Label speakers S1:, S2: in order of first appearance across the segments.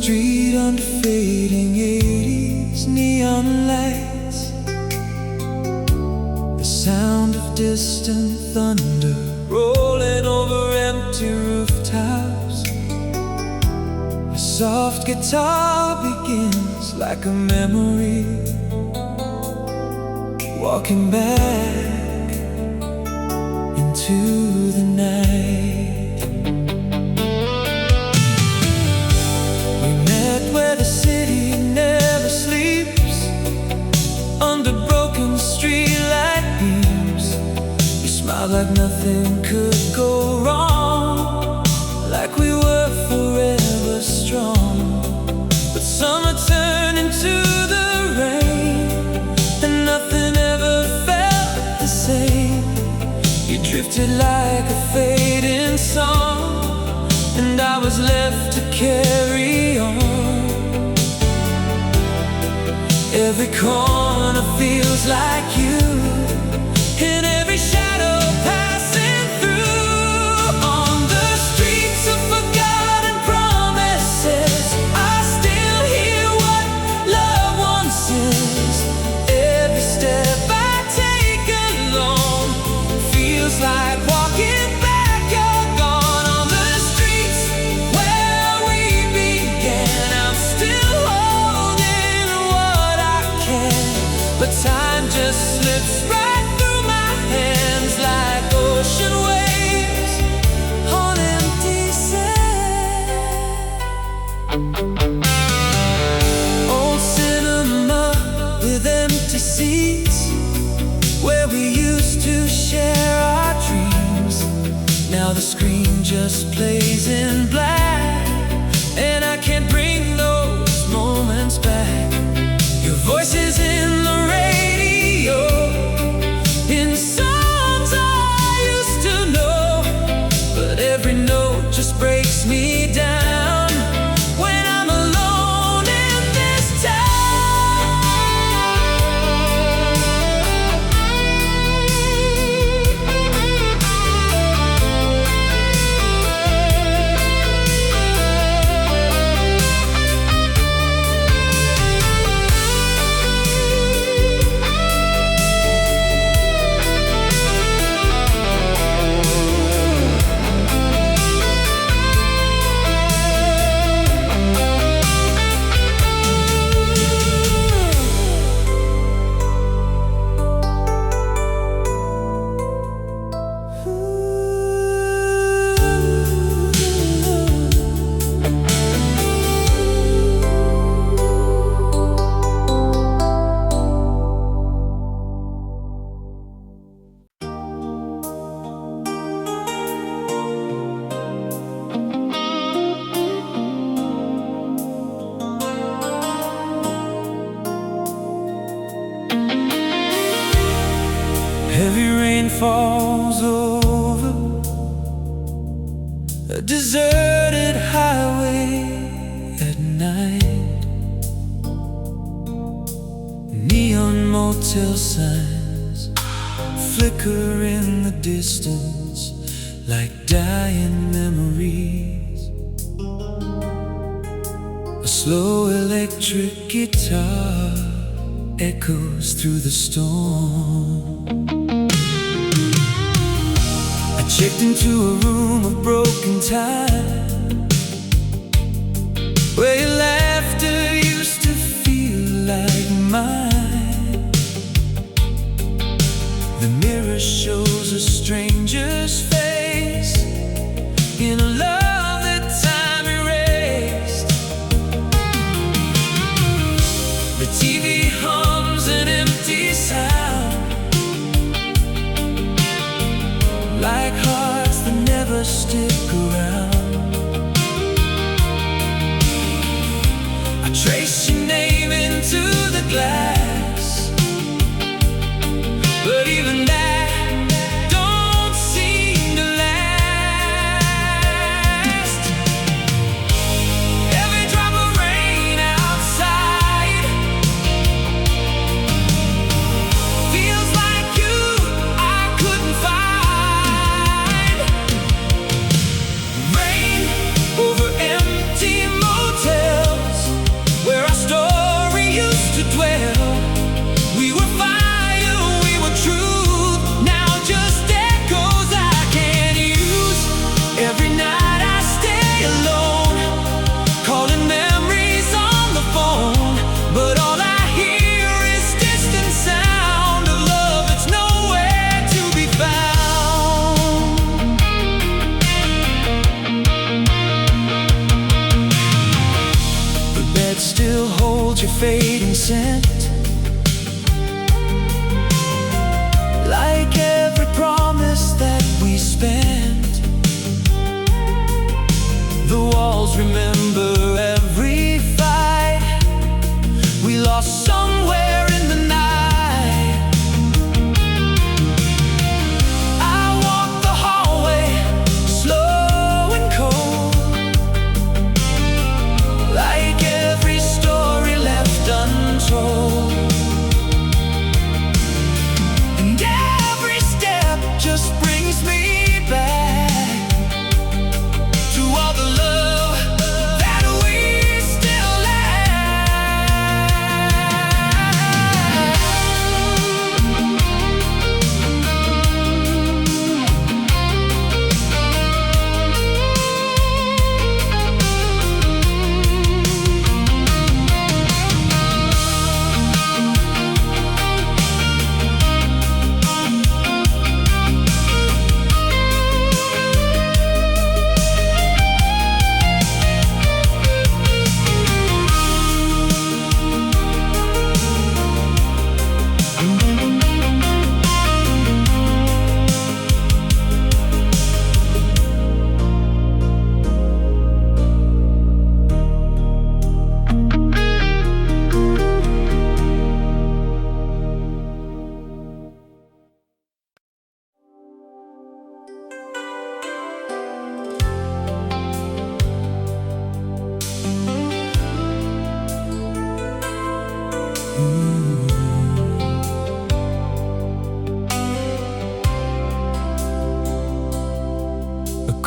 S1: street under fading 80s neon lights. The sound of distant thunder rolling over empty rooftops. A soft guitar begins like a memory, walking back into the night. We met where the city never sleeps, under broken streetlight beams. You smiled like nothing could go wrong, like we were forever strong. But summer turned into the rain, and nothing ever felt the same. You drifted like a fading song, and I was left to carry on. Every corner feels like you, in every shadow passing through. On the streets of forgotten promises, I still hear what love once is. Every step I take alone feels like walking back. You're gone. On the streets where we began, I'm still holding what I can, but time just slips right through my hands like ocean waves on empty sand. Old cinema with empty seats, where we used to share our dreams. Now the screen just plays in black, and I can't bring those moments back. Your voice is in the radio, in songs I used to know, but every note just breaks me down when I'm alone in this heavy rain falls over a deserted highway at night. Neon motel signs flicker in the distance like dying memories. A slow electric guitar echoes through the storm. I checked into a room of broken time, where your laughter used to feel like mine. The mirror shows a stranger's face in a love that time erased. The TV hums an empty sound, like hearts that never stick around. I trace your name into the glass, but even that sent. Like every promise that we spent, the walls remember every fight we lost somewhere in the night. I walk the hallway, slow and cold, like every story left untold. And every step just brings me back to all the love that we still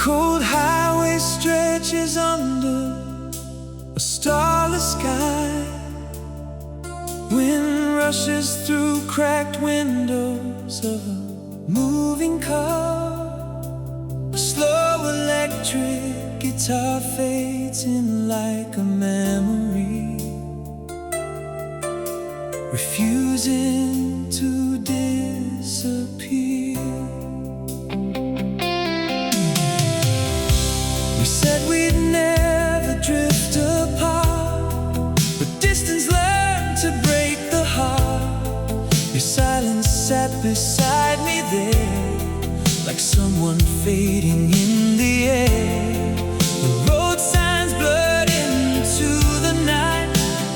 S1: cold highway stretches under a starless sky. Wind rushes through cracked windows of a moving car. A slow electric guitar fades in like a memory, refusing to disappear. We said we'd never drift apart, but distance learned to break the heart. Your silence sat beside me there, like someone fading in the air. The road signs blurred into the night,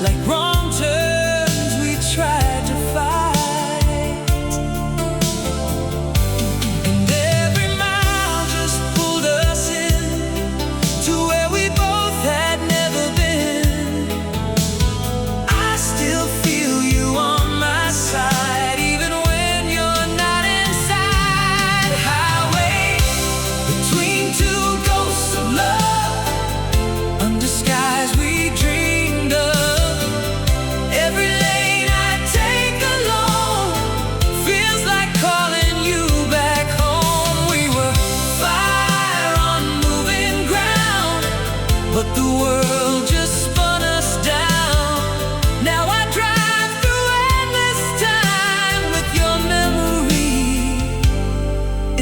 S1: like wrong turns we tried to fight. And every mile just pulled us in to where we both had never been. I still feel you on my side, even when you're not inside. Highway between two ghosts of love, under skies we dreamed of. Every lane I take alone feels like calling you back home. We were fire on moving ground, but the world just spun us down. Now I drive through endless time with your memory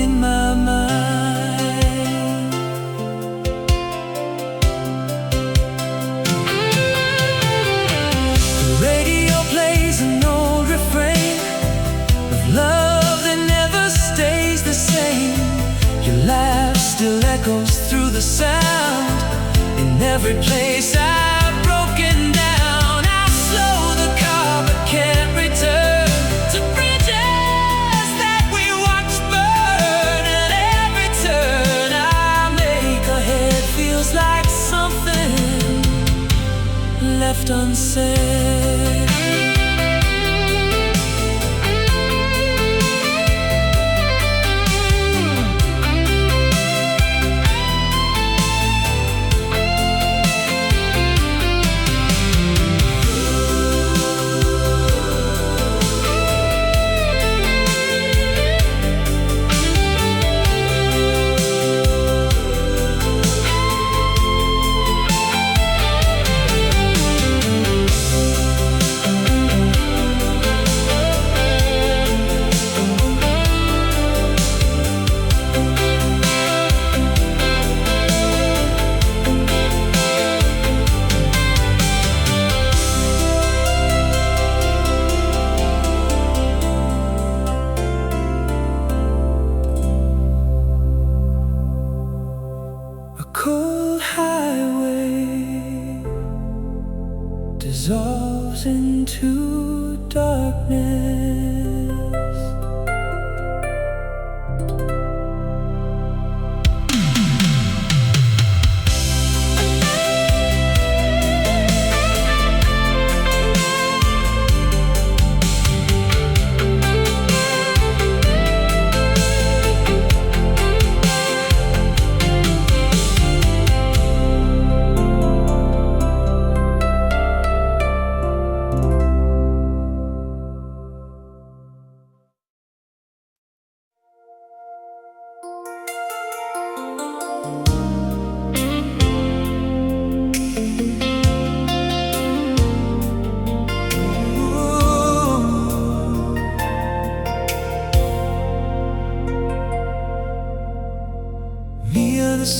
S1: in my mind. The radio plays an old refrain of love that never stays the same. Your laugh still echoes through the sound. In every place I've broken down, I'll slow the car but can't return to bridges that we watched burn. At every turn I make ahead feels like something left unsaid.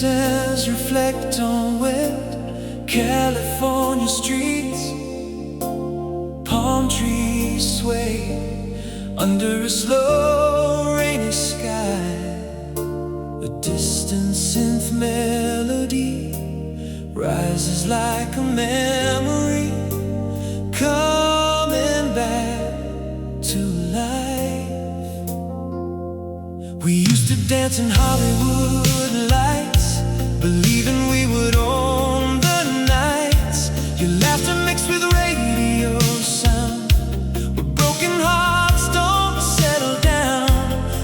S1: faces reflect on wet California streets. Palm trees sway under a slow rainy sky. A distant synth melody rises like a memory, coming back to life. We used to dance in Hollywood lights, believing we would own the nights. Your laughter mixed with radio sound, where broken hearts don't settle down.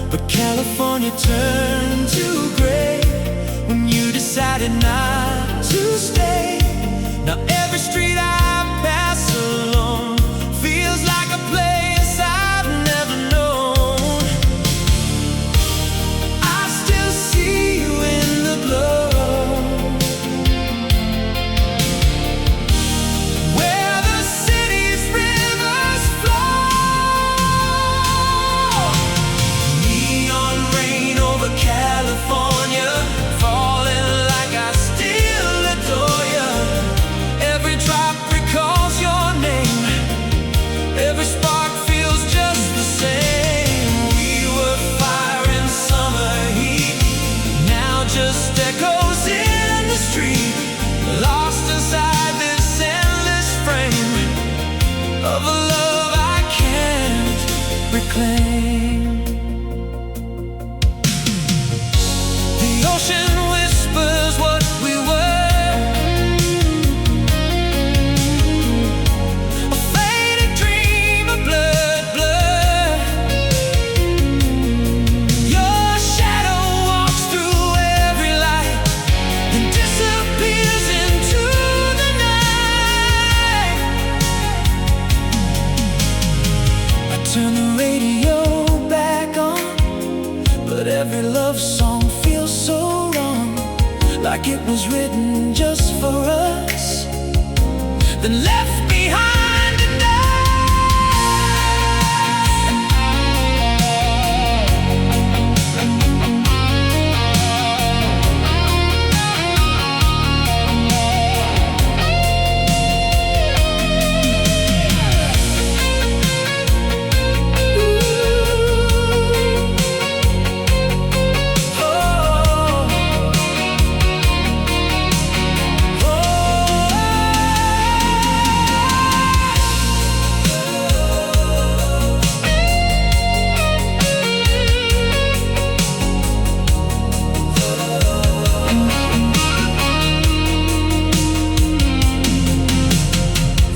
S1: But California turned to gray when you decided not to stay. Now every street I pass alone feels like a place I've never known. I still see you in the glow, where the city's rivers flow. Neon rain over California, falling like I still adore you. Every drop recalls your name, every spark feels just the same. We were fire in summer heat, now just echoes in the street, lost inside this endless frame of a love I can't reclaim. The ocean whispers what we were, a faded dream, a blurred blur. Your shadow walks through every light, then disappears into the night. I turn the radio back on, but every love song feels so wrong, like it was written just for us, then left behind to die.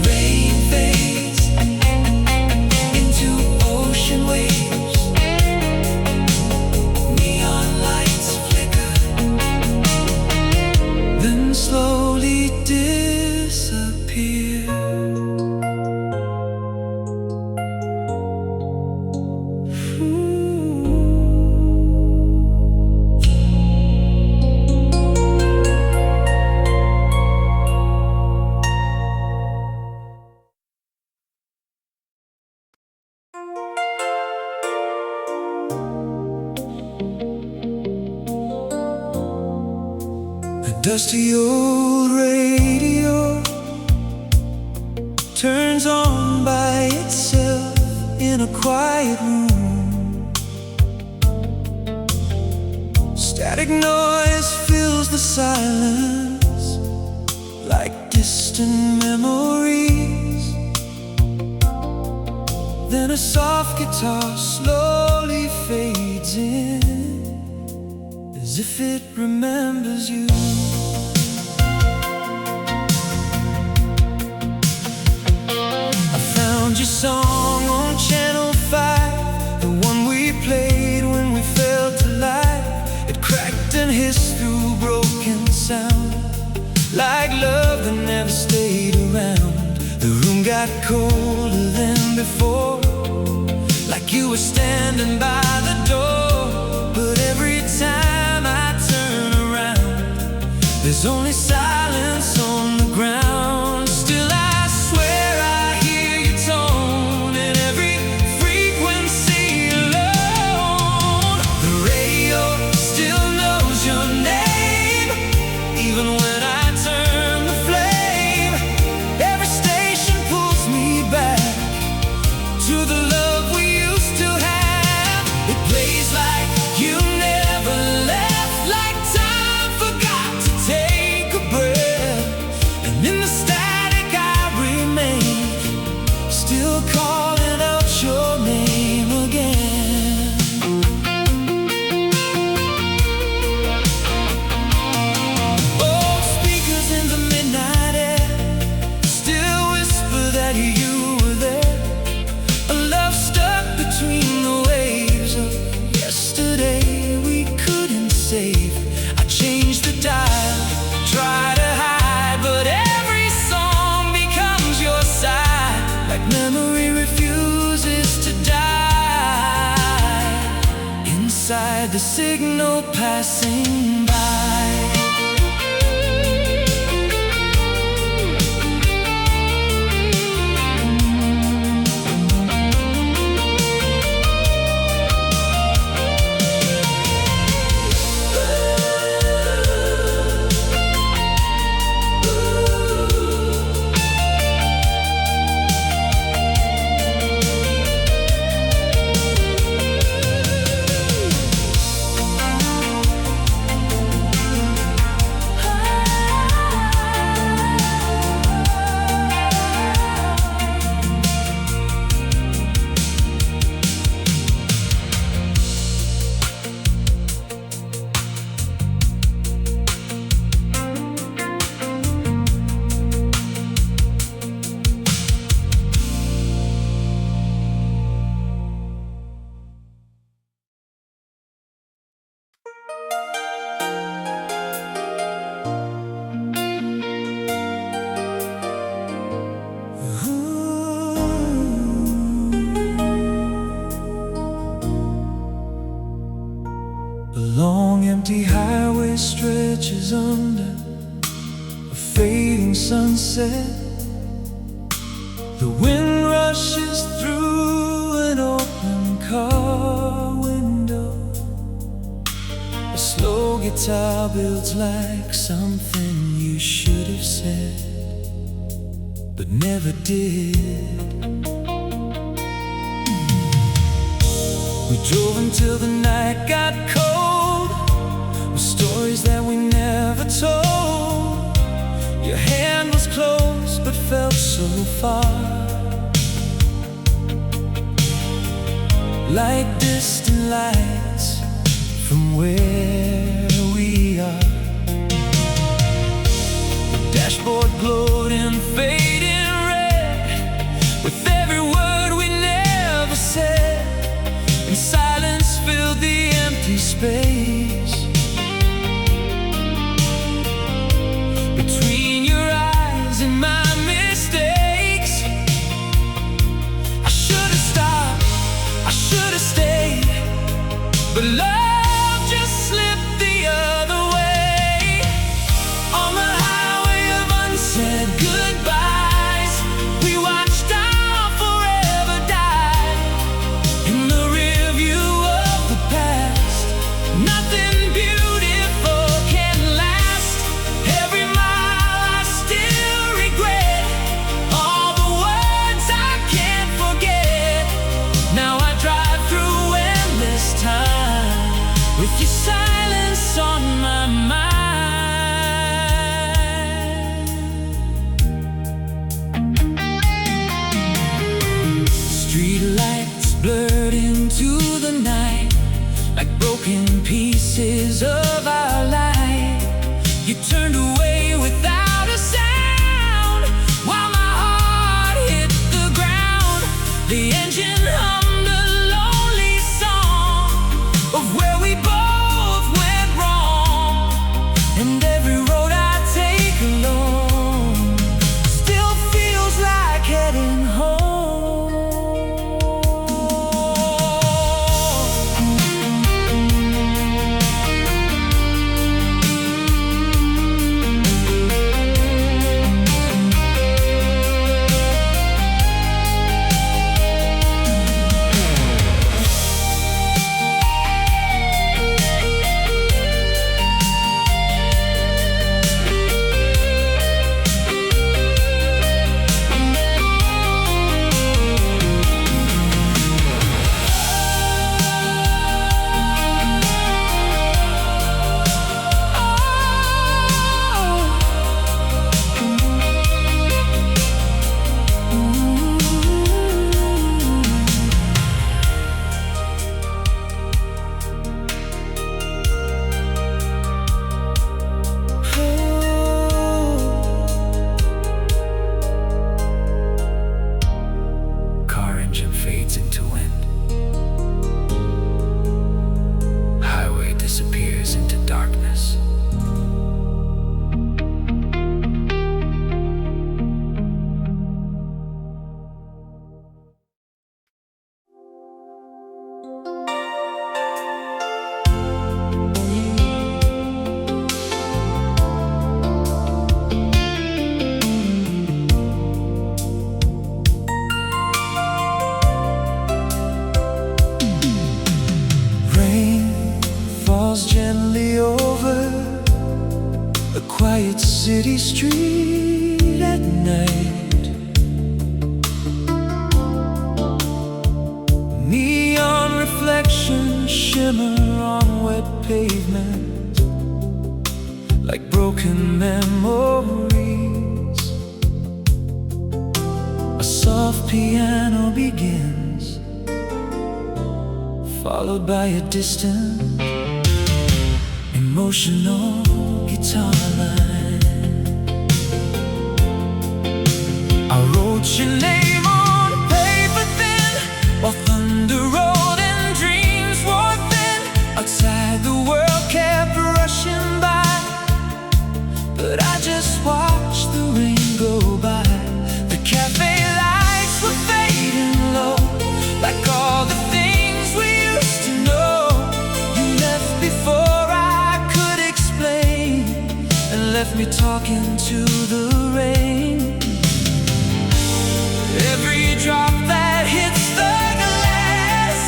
S1: Rain fades into ocean waves, neon lights flicker, then slowly disappear. The dusty old radio turns on by itself in a quiet room. Static noise fills the silence like distant memories. Then a soft guitar slowly fades in, as if it remembers you. I found your song on Channel 5, the one we played when we felt alive. It cracked and hissed through broken sound, like love that never stayed around. The room got colder than before, like you were standing by the door. But every time I turn around, there's only silence on the ground. Still I swear I hear your tone in every frequency alone. The radio still knows your name, beside the signal passing by. A long empty highway stretches under a fading sunset. The wind rushes through an open car window. A slow guitar builds like something you should have said, but never did. We drove until the night got cold, with stories that we never told. Your hand was close but felt so far, like distant lights from where we are. The dashboard glowed in fading red, with every word we never said, and silence filled the empty space between your eyes and my mistakes. I should have stopped, I should have stayed, but love just slipped the other way. On the highway of unsaid goodbyes, we watched our forever die in the rearview of the past. Nothing beautiful can last. Every mile I still regret, all the words I can't forget. Now I drive through endless time, city street at night. Neon reflections shimmer on wet pavement like broken memories. A soft piano begins, followed by a distant, emotional guitar line. I wrote your name on paper thin, while thunder rolled and dreams wore thin. Outside the world kept rushing by, but I just watched the rain go by. The cafe lights were fading low, like all the things we used to know. You left before I could explain, and left me talking to the rain. Every drop that hits the glass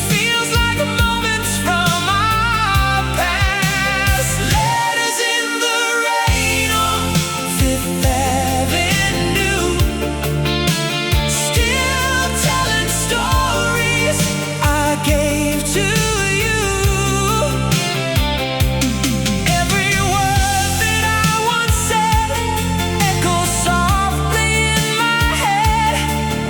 S1: feels like a moment from our past. Letters in the rain on Fifth Avenue, still telling stories I gave to you. Every word that I once said echoes softly in my head.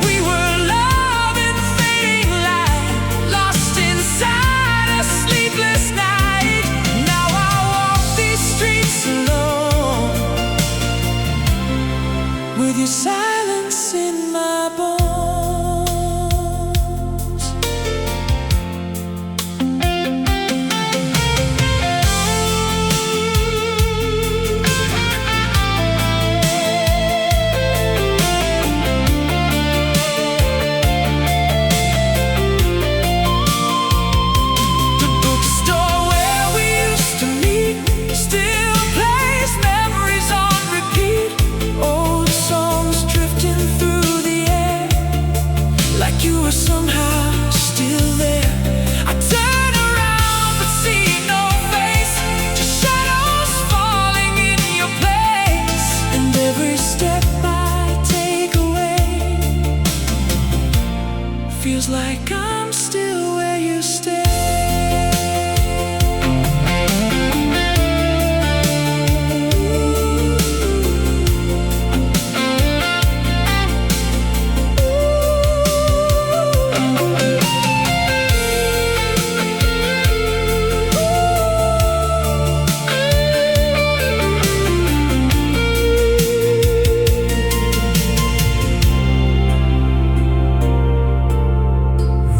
S1: We were love in fading light, lost inside a sleepless night. Now I walk these streets alone, with your silence in my bones. The bookstore where we used to meet still plays memories on repeat. Old songs drifting through the air, like you were somehow still there. I turn around but see no face, just shadows falling in your place. And every step I take away feels like I'm still where you stay.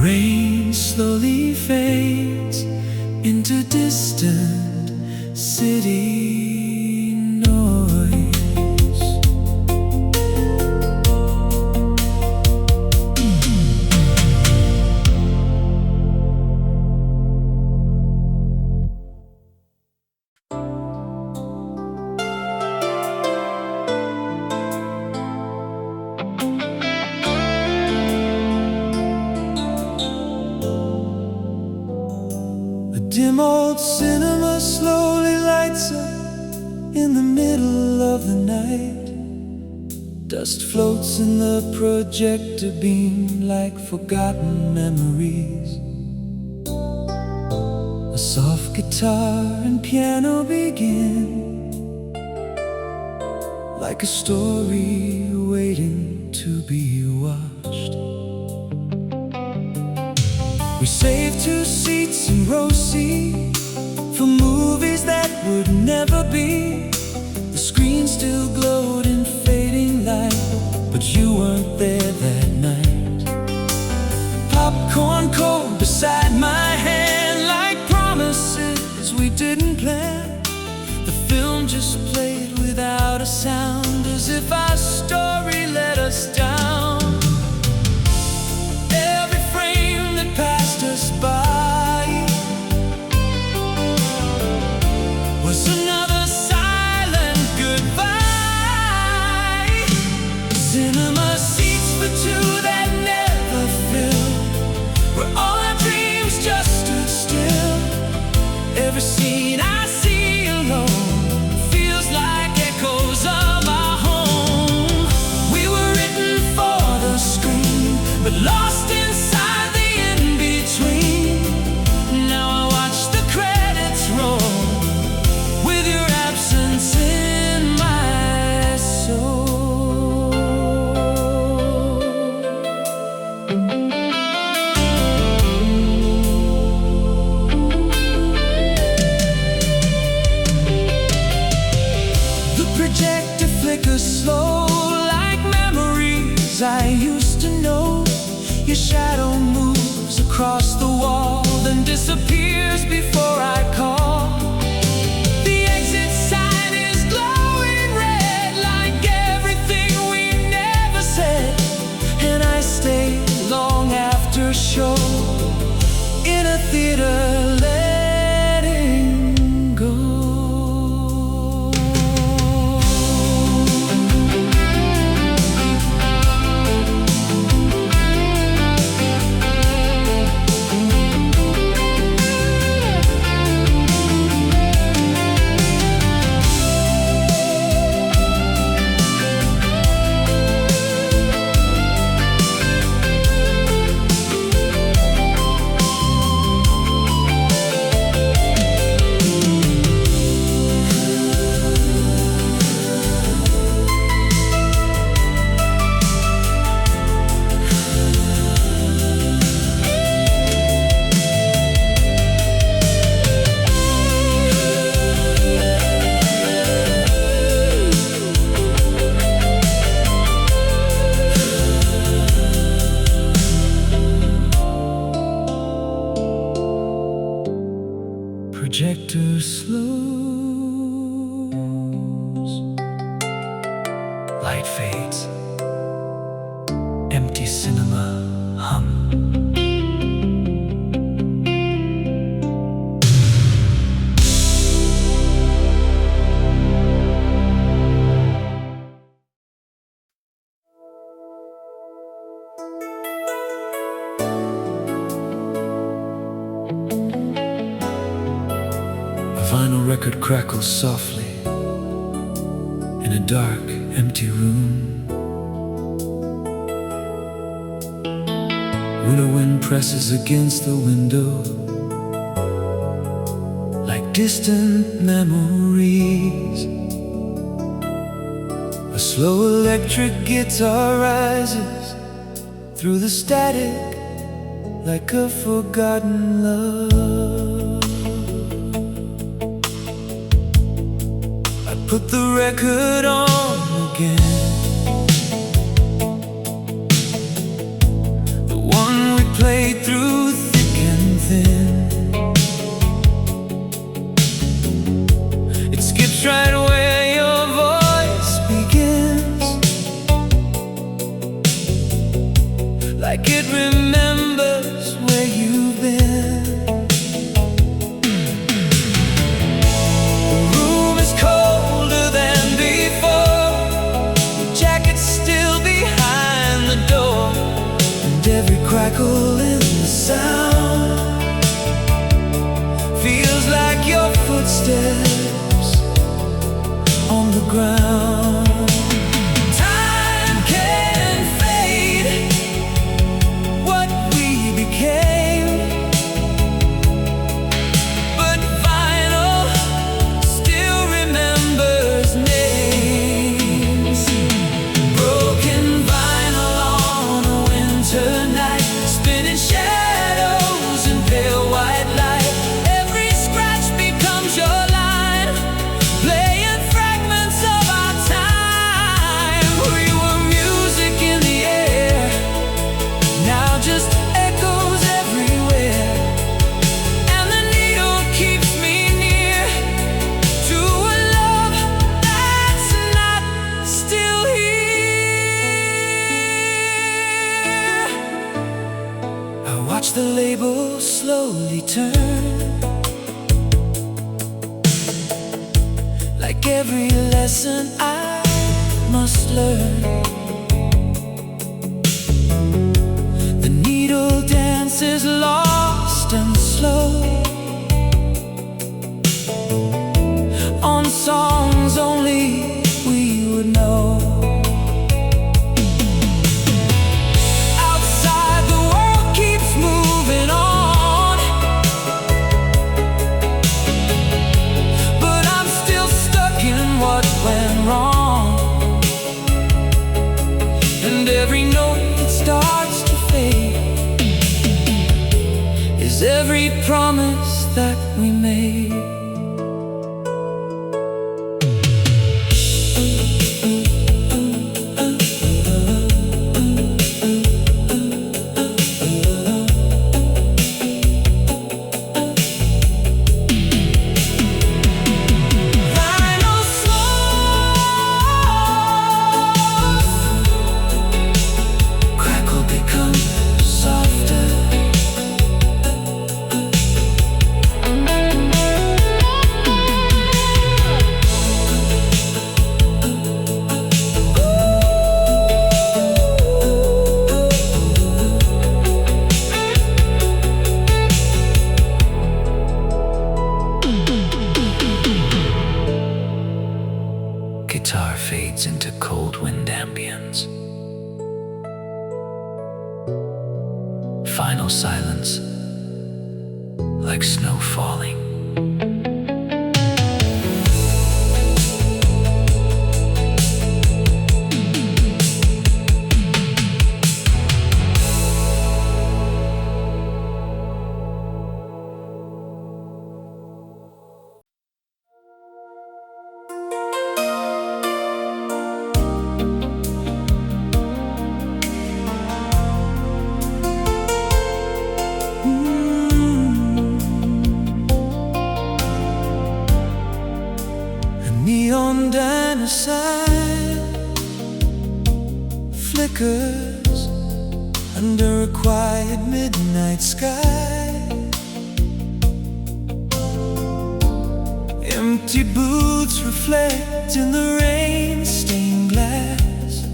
S1: Rain slowly fades into distant city noise. The dim old cinema slowly lights up in the middle of the night. Dust floats in the projector beam like forgotten memories. A soft guitar and piano begin, like a story waiting to be watched. We saved 2 seats in row C for movies that would never be. The screen still glowed in fading light, but you weren't there that night. Popcorn cold beside my hand, like promises we didn't plan. The film just played without a sound, as if our story let us down. Every frame that passed us by was another sign used to know. Your shadow moves across the wall, then disappears before I call. The exit sign is glowing red, like everything we never said. And I stay long after show, in a theater letting go. Projector slows, light fades, empty cinema hum. A vinyl record crackles softly in a dark, empty room. Winter wind presses against the window, like distant memories. A slow electric guitar rises through the static, like a forgotten love. Put the record on again, the one we played through thick and thin. It skips right where your voice begins, like it remembers where you've been. Every crackle in the sound feels like your footsteps on the ground. Time can fade what we became, but vinyl still remembers names. Broken vinyl on a winter night, spinning shadows in pale white light. Every scratch becomes your line, playing fragments of our time. We were music in the air, now just echoes everywhere. And the needle keeps me near to a love that's not still here. I watch the label slowly turn, like every lesson I must learn. The needle dances lost and slow on songs only we would know. Outside the world keeps moving on, but I'm still stuck in what went wrong. And every note that starts to fade is every promise that we made. Final silence, like snow falling.
S2: Neon diner sign flickers under a quiet midnight sky. Empty booths reflect in the rain-stained glass.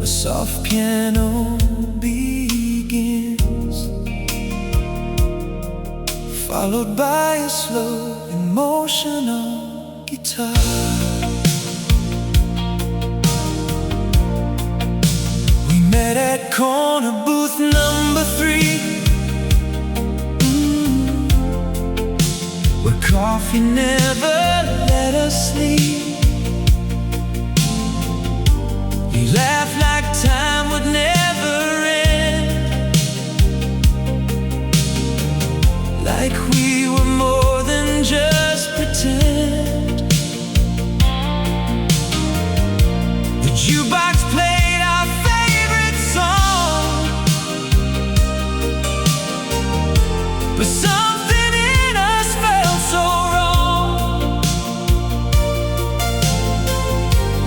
S2: A soft piano begins, followed by a slow, emotional guitar. We met at corner booth number 3, where coffee never let us sleep. We laughed like time would never end, like we were more than just pretend. The jukebox played our favorite song, but something in us felt so wrong.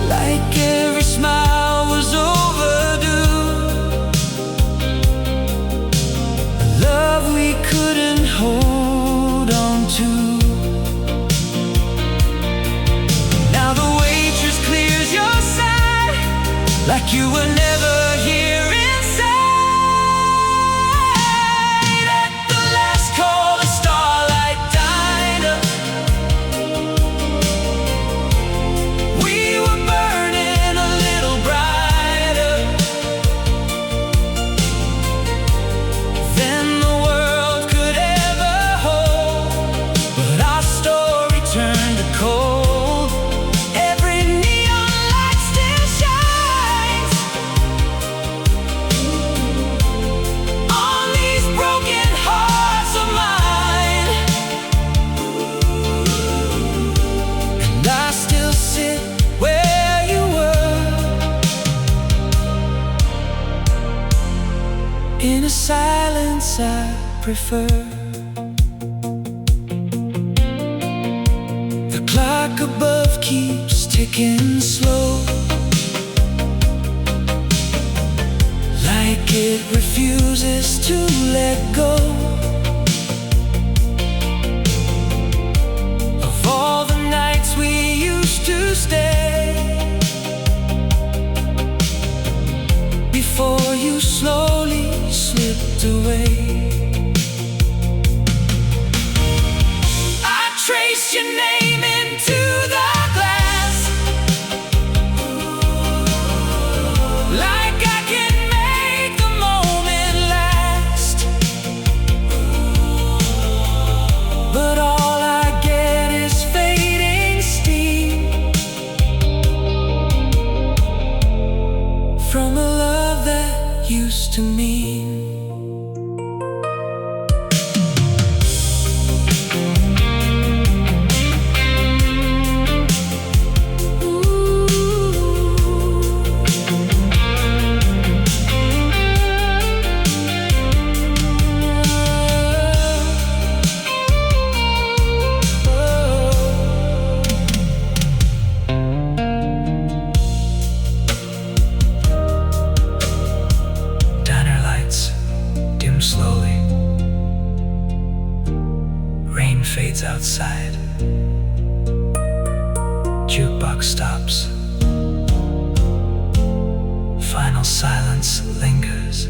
S2: Like every smile was overdue, a love we couldn't hold on to. Now the waitress clears your side, like you were never here inside. At the last call, a starlight diner, we were burning a little brighter than the world could ever hold. But our story turned to cold. Every neon light still shines on these broken hearts of mine, and I still sit where you were, in a silence I prefer. The clock above keeps ticking slow, like it refuses to let go of all the nights we used to stay, before you slowly slipped away. I traced your name into the glass, like I can make the moment last. But all I get is fading steam from a love that used to mean. Diner lights dim slowly, rain fades outside, jukebox stops, final silence lingers.